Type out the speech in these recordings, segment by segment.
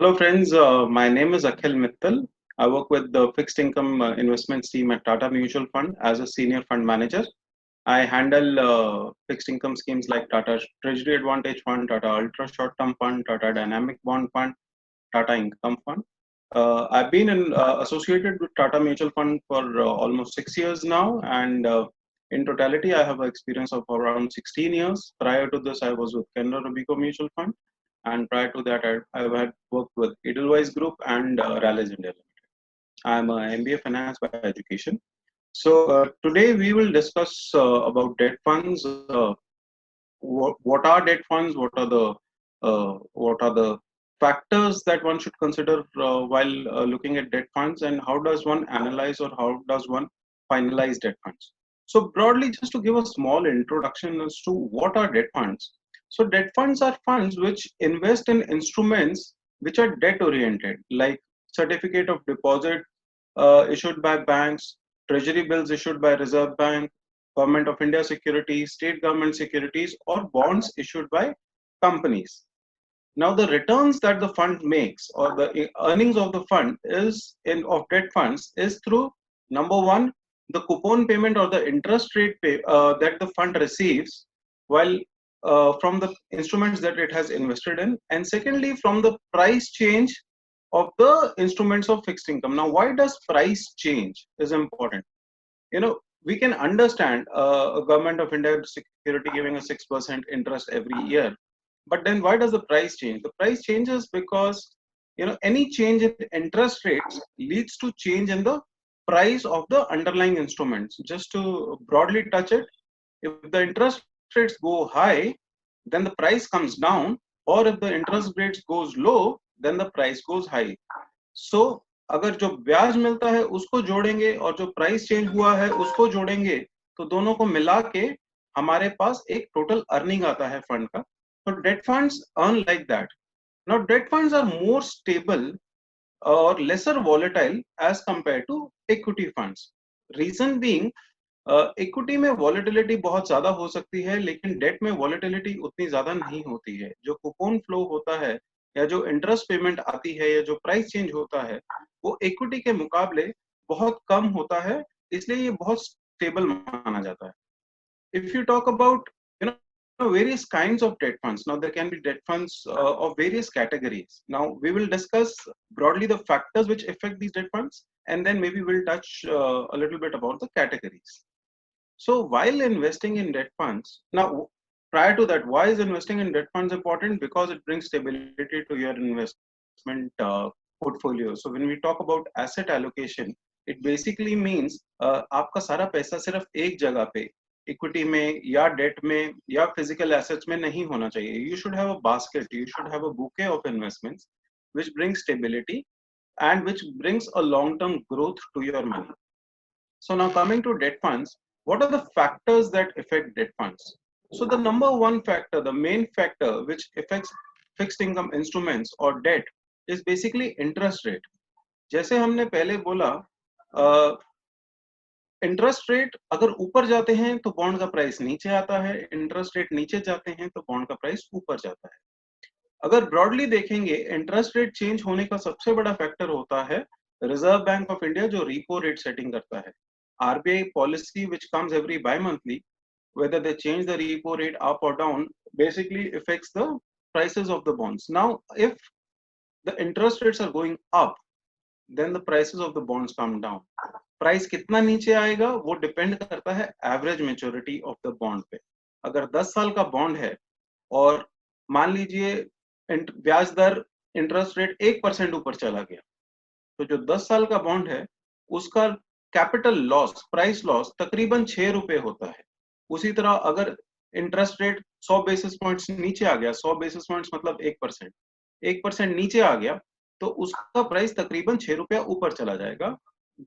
Hello, friends. My name is Akhil Mittal. I work with the fixed income investments team at Tata Mutual Fund as a senior fund manager. I handle fixed income schemes like Tata Treasury Advantage Fund, Tata Ultra Short Term Fund, Tata Dynamic Bond Fund, Tata Income Fund. I've been associated with Tata Mutual Fund for almost 6 years now, and in totality, I have an experience of around 16 years. Prior to this, I was with Canara Robeco Mutual Fund, and prior to that, I had worked with Edelweiss Group and Rallis India Limited. I'm a MBA Finance by education. So today we will discuss about debt funds. What are debt funds? What are the factors that one should consider while looking at debt funds, and how does one analyze or how does one finalize debt funds? So broadly, just to give a small introduction as to what are debt funds. So debt funds are funds which invest in instruments which are debt oriented, like certificate of deposit issued by banks, treasury bills issued by Reserve Bank, Government of India securities, state government securities, or bonds issued by companies. Now, the returns that the fund makes or the earnings of the fund is in of debt funds is through number one, the coupon payment or the interest rate that the fund receives while from the instruments that it has invested in, and secondly, from the price change of the instruments of fixed income. Now, why does price change is important? We can understand a government of India security giving a 6% interest every year, but then why does the price change? The price changes because any change in interest rates leads to change in the price of the underlying instruments. Just to broadly touch it, if the interest rates go high, then the price comes down, or if the interest rates goes low, then the price goes high. सो अगर जो ब्याज मिलता है उसको जोड़ेंगे और जो price change हुआ है उसको जोड़ेंगे, तो दोनों को मिला के हमारे पास एक टोटल अर्निंग आता है फंड का. तो debt funds earn like that. Now debt funds are more stable और lesser volatile as compared to equity funds. Reason being, equity में वॉलेटिलिटी बहुत ज्यादा हो सकती है, लेकिन डेट में वॉलेटिलिटी उतनी ज्यादा नहीं होती है. जो कूपन फ्लो होता है या जो इंटरेस्ट पेमेंट आती है या जो प्राइस चेंज होता है, वो इक्विटी के मुकाबले बहुत कम होता है, इसलिए ये बहुत स्टेबल माना जाता है. If you talk about various kinds of debt funds, now there can be debt funds of various categories. Now we will discuss broadly the factors which affect these debt funds, and then maybe we'll touch a little bit about the categories. So while investing in debt funds, now prior to that, why is investing in debt funds important? Because it brings stability to your investment portfolio. So when we talk about asset allocation, it basically means आपका सारा पैसा सिर्फ एक जगह पे equity में या date में या फिजिकल एसेट्स में नहीं होना चाहिए. You should have a basket, you should have a bouquet of investments which brings stability and which brings a long term growth to your money. So now coming to debt funds, what are the factors that affect debt funds? So the number one factor, the main factor which affects fixed income instruments or debt is basically interest rate. जैसे हमने पहले बोला, interest rate अगर ऊपर जाते हैं तो bond का प्राइस नीचे आता है, इंटरेस्ट रेट नीचे जाते हैं तो बॉन्ड का प्राइस ऊपर जाता है. अगर ब्रॉडली देखेंगे, इंटरेस्ट रेट चेंज होने का सबसे बड़ा फैक्टर होता है रिजर्व बैंक ऑफ इंडिया, जो रीपो रेट सेटिंग करता है. RBI policy which comes every bimonthly, whether they change the repo rate up or down, basically affects the prices of the bonds. Now if the interest rates are going up, then the prices of the bonds come down. Price कितना नीचे आएगा वो depend करता है average maturity of the bond पे. अगर 10 साल का बॉन्ड है और मान लीजिए ब्याज दर इंटरेस्ट रेट 1% ऊपर चला गया, तो जो 10 साल का बॉन्ड है उसका कैपिटल लॉस, प्राइस लॉस तकरीबन 6 रुपए होता है. उसी तरह अगर इंटरेस्ट रेट 100 बेसिस पॉइंट्स नीचे आ गया, 100 बेसिस पॉइंट्स मतलब 1%, 1% नीचे आ गया, तो उसका प्राइस तकरीबन 6 रुपया ऊपर चला जाएगा.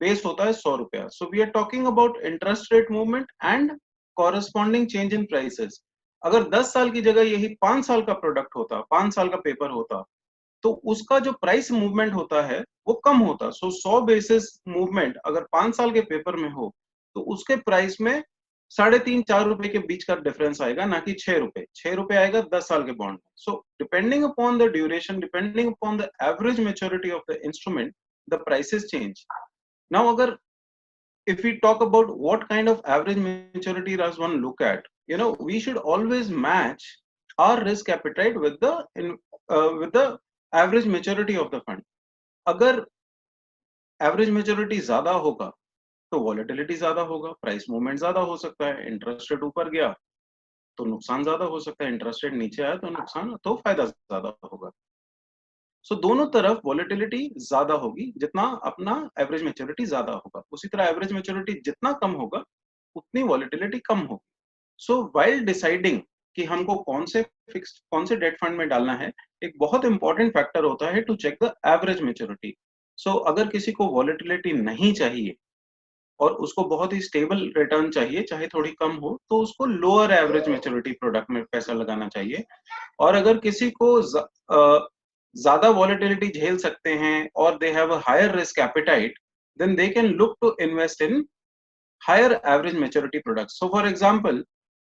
बेस होता है 100 रुपया. So we are talking about interest rate movement and corresponding change in prices. अगर 10 साल की जगह यही 5 साल का प्रोडक्ट होता, 5 साल का पेपर होता, तो उसका जो प्राइस मूवमेंट होता है वो कम होता. सो 100 बेसिस मूवमेंट अगर 5 साल के पेपर में हो, तो उसके प्राइस में ₹3.5-4 के बीच का डिफरेंस आएगा, ना कि ₹6 आएगा 10 साल के बॉन्ड में। So depending upon the duration, depending upon the average maturity of the instrument, the prices change. Now अगर if we talk about what kind of average maturity does one look at, we should always match our risk appetite with the average maturity of the fund. अगर average maturity ज्यादा होगा तो volatility ज्यादा होगा, price movement ज्यादा हो सकता है, इंटरेस्ट रेट ऊपर गया तो नुकसान ज्यादा हो सकता है, इंटरेस्ट रेट नीचे आया तो नुकसान तो फायदा ज्यादा होगा। सो दोनों तरफ वॉलेटिलिटी ज्यादा होगी जितना अपना एवरेज मेच्योरिटी ज्यादा होगा, उसी तरह एवरेज मेच्योरिटी जितना कम होगा उतनी वॉलेटिलिटी कम होगी। सो वाइल डिसाइडिंग कि हमको कौन से डेट फंड में डालना है, एक बहुत इंपॉर्टेंट फैक्टर होता है to check the average maturity. So अगर किसी को वॉलेटिलिटी नहीं चाहिए और उसको बहुत ही स्टेबल रिटर्न चाहिए, चाहे थोड़ी कम हो, तो उसको लोअर एवरेज मेच्योरिटी प्रोडक्ट में पैसा लगाना चाहिए। और अगर किसी को ज्यादा वॉलेटिलिटी झेल सकते हैं और they have a higher risk appetite, then they can look to invest in higher average maturity products. So for example,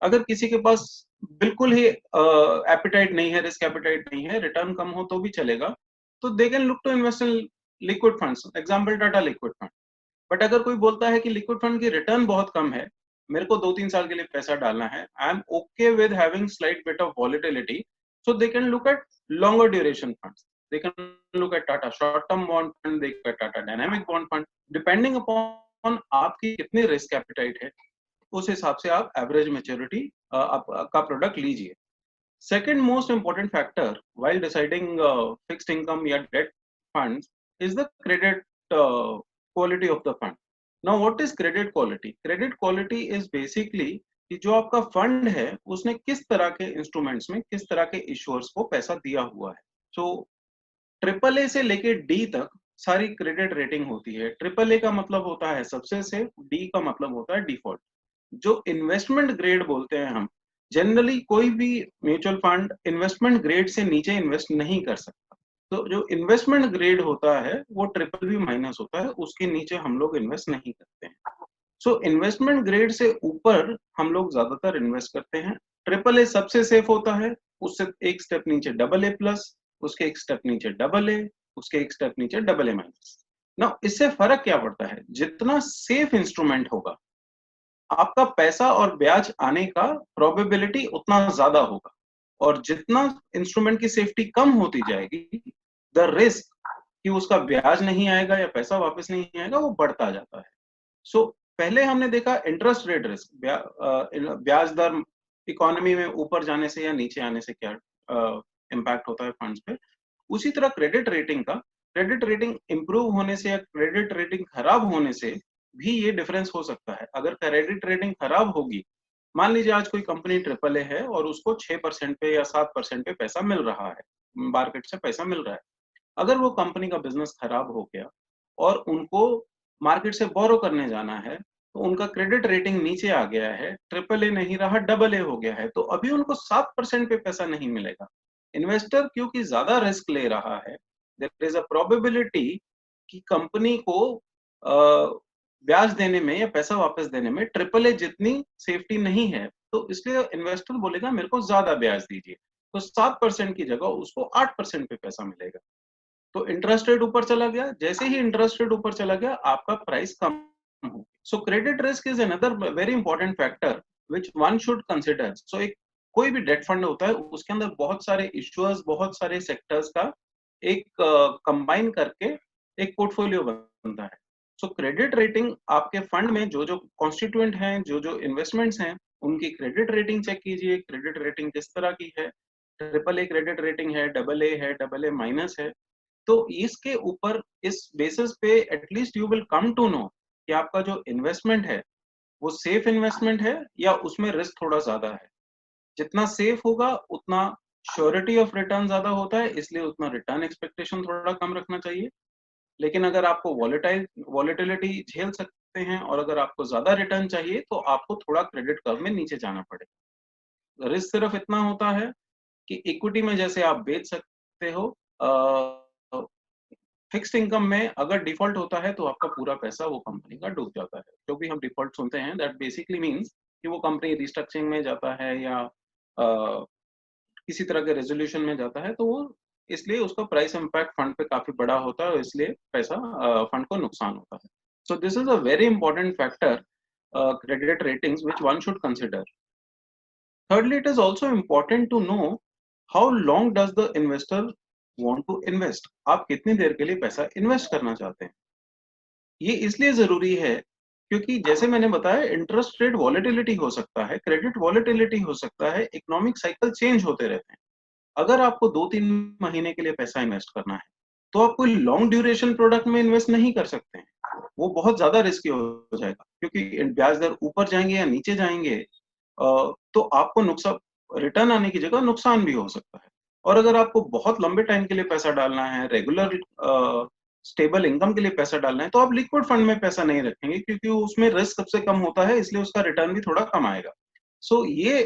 अगर किसी के पास बिल्कुल ही एपेटाइट नहीं है, रिस्क एपेटाइट नहीं है, रिटर्न कम हो तो भी चलेगा, तो they can look to invest in liquid funds, example Tata liquid fund. But अगर कोई बोलता है कि लिक्विड फंड की रिटर्न बहुत कम है, मेरे को 2-3 साल के लिए पैसा डालना है, I am okay with having slight bit of volatility, so they can look at longer duration funds. They can look at Tata short term bond fund, they can Tata dynamic bond fund, depending upon आपकी कितनी risk appetite है, उस हिसाब से आप average maturity का product लीजिए। Second most important factor while deciding fixed income या debt funds is the credit quality of the fund. Now what is credit quality? Credit quality is basically कि जो आपका फंड है उसने किस तरह के इंस्ट्रूमेंट्स में किस तरह के इश्योर्स को पैसा दिया हुआ है। सो ट्रिपल ए से लेके डी तक सारी क्रेडिट रेटिंग होती है। ट्रिपल ए का मतलब होता है सबसे सेफ, डी का मतलब होता है डिफॉल्ट। जो इन्वेस्टमेंट ग्रेड बोलते हैं हम, जनरली कोई भी म्यूचुअल फंड इन्वेस्टमेंट ग्रेड से नीचे इन्वेस्ट नहीं कर सकता। तो जो इन्वेस्टमेंट ग्रेड होता है वो ट्रिपल बी माइनस होता है, उसके नीचे हम लोग इन्वेस्ट नहीं करते हैं। सो इन्वेस्टमेंट ग्रेड से ऊपर हम लोग ज्यादातर इन्वेस्ट करते हैं। ट्रिपल ए सबसे सेफ होता है, उससे एक स्टेप नीचे डबल ए प्लस, उसके एक स्टेप नीचे डबल ए, उसके एक स्टेप नीचे डबल ए माइनस। ना इससे फर्क क्या पड़ता है, जितना सेफ इंस्ट्रूमेंट होगा आपका पैसा और ब्याज आने का प्रोबेबिलिटी उतना ज्यादा होगा, और जितना इंस्ट्रूमेंट की सेफ्टी कम होती जाएगी, द रिस्क कि उसका ब्याज नहीं आएगा या पैसा वापस नहीं आएगा वो बढ़ता जाता है। सो पहले हमने देखा इंटरेस्ट रेट रिस्क, ब्याज दर इकोनॉमी में ऊपर जाने से या नीचे आने से क्या इम्पैक्ट होता है फंड्स पे। उसी तरह क्रेडिट रेटिंग इंप्रूव होने से या क्रेडिट रेटिंग खराब होने से भी ये डिफरेंस हो सकता है। अगर क्रेडिट रेटिंग खराब होगी, मान लीजिए आज कोई कंपनी ट्रिपल ए है और उसको 6% पे या 7% पे पैसा मिल रहा है, मार्केट से पैसा मिल रहा है। अगर वो कंपनी का बिजनेस खराब हो गया और उनको मार्केट से बोरो करने जाना है, तो उनका क्रेडिट रेटिंग नीचे आ गया है, ट्रिपल ए नहीं रहा डबल ए हो गया है, तो अभी उनको 7% पे पैसा नहीं मिलेगा। इन्वेस्टर क्योंकि ज्यादा रिस्क ले रहा है, देयर इज अ प्रोबेबिलिटी कि कंपनी को ब्याज देने में या पैसा वापस देने में ट्रिपल ए जितनी सेफ्टी नहीं है, तो इसलिए इन्वेस्टर बोलेगा मेरे को ज्यादा ब्याज दीजिए, तो 7% की जगह उसको 8% पे पैसा मिलेगा। तो इंटरेस्ट रेट ऊपर चला गया, जैसे ही इंटरेस्ट रेट ऊपर चला गया आपका प्राइस कम हो। So credit risk is another very important factor which one should consider. So एक कोई भी डेट फंड होता है उसके अंदर बहुत सारे इश्यूअर्स, बहुत सारे सेक्टर्स का एक कंबाइन करके एक पोर्टफोलियो बनता है। सो क्रेडिट रेटिंग आपके फंड में जो जो कॉन्स्टिट्यूएंट हैं, जो जो इन्वेस्टमेंट्स हैं, उनकी क्रेडिट रेटिंग चेक कीजिए। क्रेडिट रेटिंग किस तरह की है, ट्रिपल ए क्रेडिट रेटिंग है, डबल ए माइनस है, तो इसके ऊपर इस बेसिस पे at least you will come to know कि आपका जो इन्वेस्टमेंट है वो सेफ इन्वेस्टमेंट है या उसमें रिस्क थोड़ा ज्यादा है। जितना सेफ होगा उतना श्योरिटी ऑफ रिटर्न ज्यादा होता है, इसलिए उतना रिटर्न एक्सपेक्टेशन थोड़ा कम रखना चाहिए। लेकिन अगर आपको वॉलेटिलिटी झेल सकते हैं और अगर आपको ज्यादा रिटर्न चाहिए तो आपको थोड़ा क्रेडिट कर्व में नीचे जाना पड़ेगा। रिस्क सिर्फ इतना होता है कि इक्विटी में जैसे आप बेच सकते हो, फिक्स्ड इनकम में अगर डिफॉल्ट होता है तो आपका पूरा पैसा वो कंपनी का डूब जाता है। जो भी हम डिफॉल्ट सुनते हैं दैट बेसिकली मींस कि वो कंपनी रिस्ट्रक्चरिंग में जाता है या अ, किसी तरह के रेजोल्यूशन में जाता है, तो वो इसलिए उसका प्राइस इम्पैक्ट फंड पे काफी बड़ा होता है और इसलिए पैसा फंड को नुकसान होता है. So this is a very important factor, credit ratings, which one should consider. Thirdly, it is also important to know how long does the investor want to invest. आप कितनी देर के लिए पैसा इन्वेस्ट करना चाहते हैं. ये इसलिए जरूरी है क्योंकि जैसे मैंने बताया, इंटरेस्ट रेट वॉलेटिलिटी हो सकता है, क्रेडिट वॉलेटिलिटी हो सकता है, इकोनॉमिक साइकिल चेंज होते रहते हैं. अगर आपको 2-3 महीने के लिए पैसा इन्वेस्ट करना है, तो आप कोई लॉन्ग ड्यूरेशन प्रोडक्ट में इन्वेस्ट नहीं कर सकते हैं. वो बहुत ज़्यादा रिस्की हो जाएगा क्योंकि ब्याज दर ऊपर जाएँगे या नीचे जाएँगे, तो आपको नुकसान, रिटर्न आने की जगह नुकसान भी हो सकता है. और अगर आपको बहुत लंबे टाइम के लिए पैसा डालना है, रेगुलर स्टेबल इनकम के लिए पैसा डालना है, तो आप लिक्विड फंड में पैसा नहीं रखेंगे क्योंकि उसमें रिस्क सबसे कम होता है, इसलिए उसका रिटर्न भी थोड़ा कम आएगा. सो ये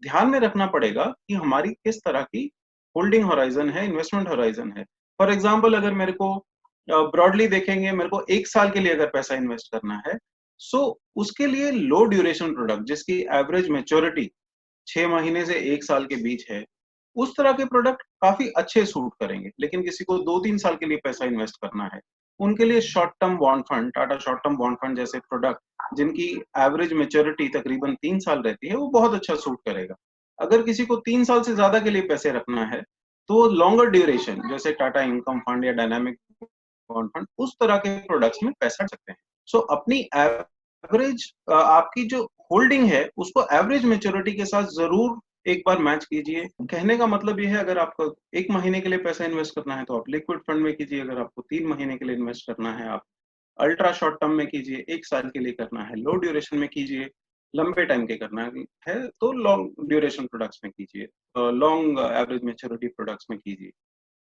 ध्यान में रखना पड़ेगा कि हमारी किस तरह की होल्डिंग होराइजन है, इन्वेस्टमेंट होराइजन है. फॉर एग्जांपल, अगर मेरे को ब्रॉडली देखेंगे, मेरे को 1 साल के लिए अगर पैसा इन्वेस्ट करना है, सो उसके लिए लो ड्यूरेशन प्रोडक्ट जिसकी एवरेज मैच्योरिटी 6 महीने से 1 साल के बीच है, उस तरह के प्रोडक्ट काफी अच्छे सूट करेंगे. लेकिन किसी को 2-3 साल के लिए पैसा इन्वेस्ट करना है, उनके लिए short term bond fund, Tata short term bond fund जैसे प्रोडक्ट जिनकी एवरेज मैच्योरिटी तकरीबन 3 साल रहती है, वो बहुत अच्छा सूट करेगा. अगर किसी को 3 साल से ज्यादा के लिए पैसे रखना है, तो लॉन्गर ड्यूरेशन जैसे टाटा इनकम फंड या डायनामिक बॉन्ड फंड, उस तरह के प्रोडक्ट्स में पैसा रख सकते हैं. सो अपनी एवरेज, आपकी जो होल्डिंग है उसको एवरेज मैच्योरिटी के साथ जरूर एक बार मैच कीजिए. कहने का मतलब ये है, अगर आपको 1 महीने के लिए पैसा इन्वेस्ट करना है तो आप लिक्विड फंड में कीजिए, अगर आपको 3 महीने के लिए इन्वेस्ट करना है आप अल्ट्रा शॉर्ट टर्म में कीजिए, 1 साल के लिए करना है लो ड्यूरेशन में कीजिए, लंबे टाइम के करना है तो लॉन्ग ड्यूरेशन प्रोडक्ट्स में कीजिए, लॉन्ग एवरेज मैच्योरिटी प्रोडक्ट्स में कीजिए.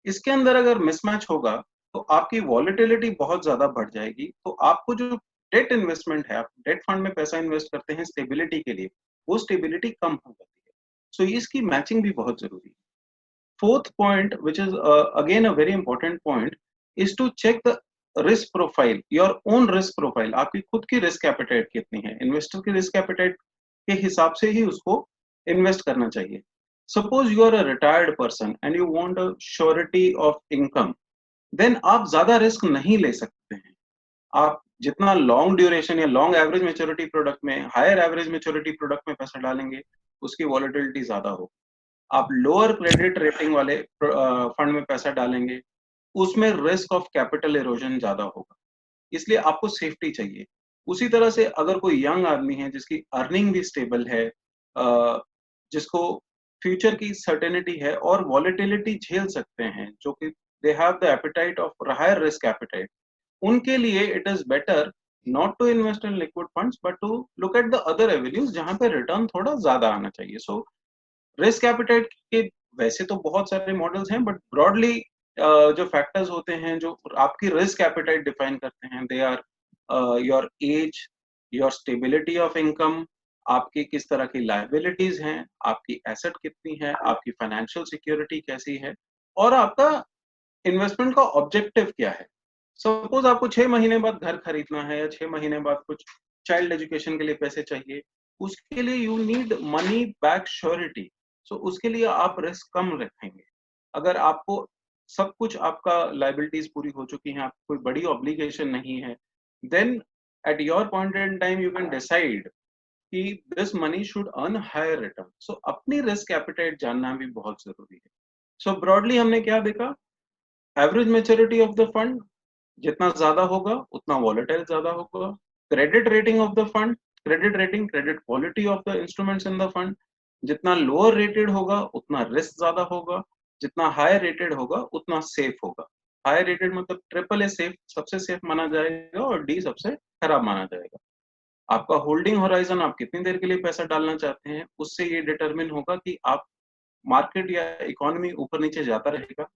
इसके अंदर अगर मिसमैच होगा तो आपकी वॉलेटिलिटी बहुत ज्यादा बढ़ जाएगी. तो आपको जो डेट इन्वेस्टमेंट है, आप डेट फंड में पैसा इन्वेस्ट करते हैं स्टेबिलिटी के लिए, वो स्टेबिलिटी कम हो जाती है. सो इसकी मैचिंग भी बहुत जरूरी है. Fourth point, which is again a very important point, is to check the risk profile, your own risk profile. आपकी खुद की risk appetite कितनी है. इन्वेस्टर की risk appetite के हिसाब से ही उसको इन्वेस्ट करना चाहिए. Suppose you are a retired person and you want a surety of income, then आप ज्यादा रिस्क नहीं ले सकते हैं. आप जितना लॉन्ग ड्यूरेशन या लॉन्ग एवरेज मेच्योरिटी प्रोडक्ट में, हायर एवरेज मेच्योरिटी प्रोडक्ट में पैसा डालेंगे, उसकी वॉलेटिलिटी ज्यादा होगी. आप लोअर क्रेडिट रेटिंग वाले फंड में पैसा डालेंगे, उसमें रिस्क ऑफ कैपिटल इरोजन ज्यादा होगा. इसलिए आपको सेफ्टी चाहिए. उसी तरह से अगर कोई यंग आदमी है जिसकी अर्निंग भी स्टेबल है, जिसको फ्यूचर की सर्टेनिटी है और वॉलेटिलिटी झेल सकते हैं, जो कि they have the appetite of higher risk appetite, उनके लिए it is better not to invest in liquid funds but to look at the other avenues जहां पे रिटर्न थोड़ा ज्यादा आना चाहिए. सो रिस्क एपेटाइट के वैसे तो बहुत सारे मॉडल्स हैं, बट ब्रॉडली जो फैक्टर्स होते हैं जो आपकी रिस्क एपेटाइट डिफाइन करते हैं, they are your age, your stability of income, आपकी किस तरह की लायबिलिटीज हैं, आपकी एसेट कितनी है, आपकी फाइनेंशियल सिक्योरिटी कैसी है, और आपका इन्वेस्टमेंट का ऑब्जेक्टिव क्या है. सपोज आपको 6 महीने बाद घर खरीदना है या 6 महीने बाद कुछ चाइल्ड एजुकेशन के लिए पैसे चाहिए, उसके लिए you need money back surety. So उसके लिए आप रिस्क कम रखेंगे. अगर आपको सब कुछ, आपका लाइबिलिटीज पूरी हो चुकी हैं, आपको कोई बड़ी ऑब्लिगेशन नहीं है, then at your point in time you can decide कि this money should earn higher return. So अपनी रिस्क एपेटाइट जानना भी बहुत जरूरी है. सो ब्रॉडली हमने क्या देखा, average maturity of the fund जितना ज्यादा होगा उतना वॉलेटाइल ज्यादा होगा. Credit rating of the fund, credit rating, credit quality of the instruments in the fund, जितना लोअर रेटेड होगा उतना रिस्क ज्यादा होगा, जितना हायर रेटेड होगा उतना सेफ होगा. हायर रेटेड मतलब ट्रिपल ए सेफ, सबसे सेफ माना जाएगा, और डी सबसे खराब माना जाएगा. आपका होल्डिंग होराइजन, आप कितनी देर के लिए पैसा डालना चाहते हैं, उससे ये डिटरमिन होगा कि आप मार्केट या इकोनॉमी ऊपर नीचे जाता रहेगा,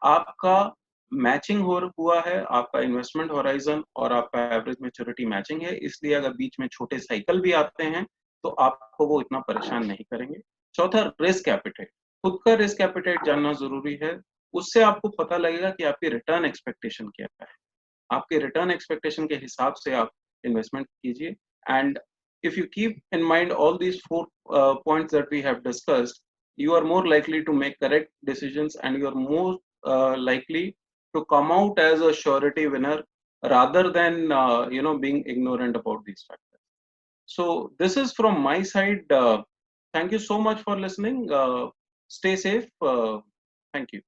आपका मैचिंग हो हुआ है, आपका इन्वेस्टमेंट होराइजन और आपका एवरेज मैच्योरिटी मैचिंग है, इसलिए अगर बीच में छोटे साइकिल भी आते हैं तो आपको वो इतना परेशान नहीं करेंगे. चौथा, रिस्क एपेटाइट. खुद का रिस्क एपेटाइट जानना जरूरी है. उससे आपको पता लगेगा कि आपकी रिटर्न एक्सपेक्टेशन क्या है. आपके रिटर्न एक्सपेक्टेशन के हिसाब से आप इन्वेस्टमेंट कीजिए. And if you keep in mind all these four points that we have discussed, you are more likely to make correct decisions, and you are more likely to come out as a surety winner rather than being ignorant about these factors. So this is from my side. Thank you so much for listening. Stay safe. Thank you.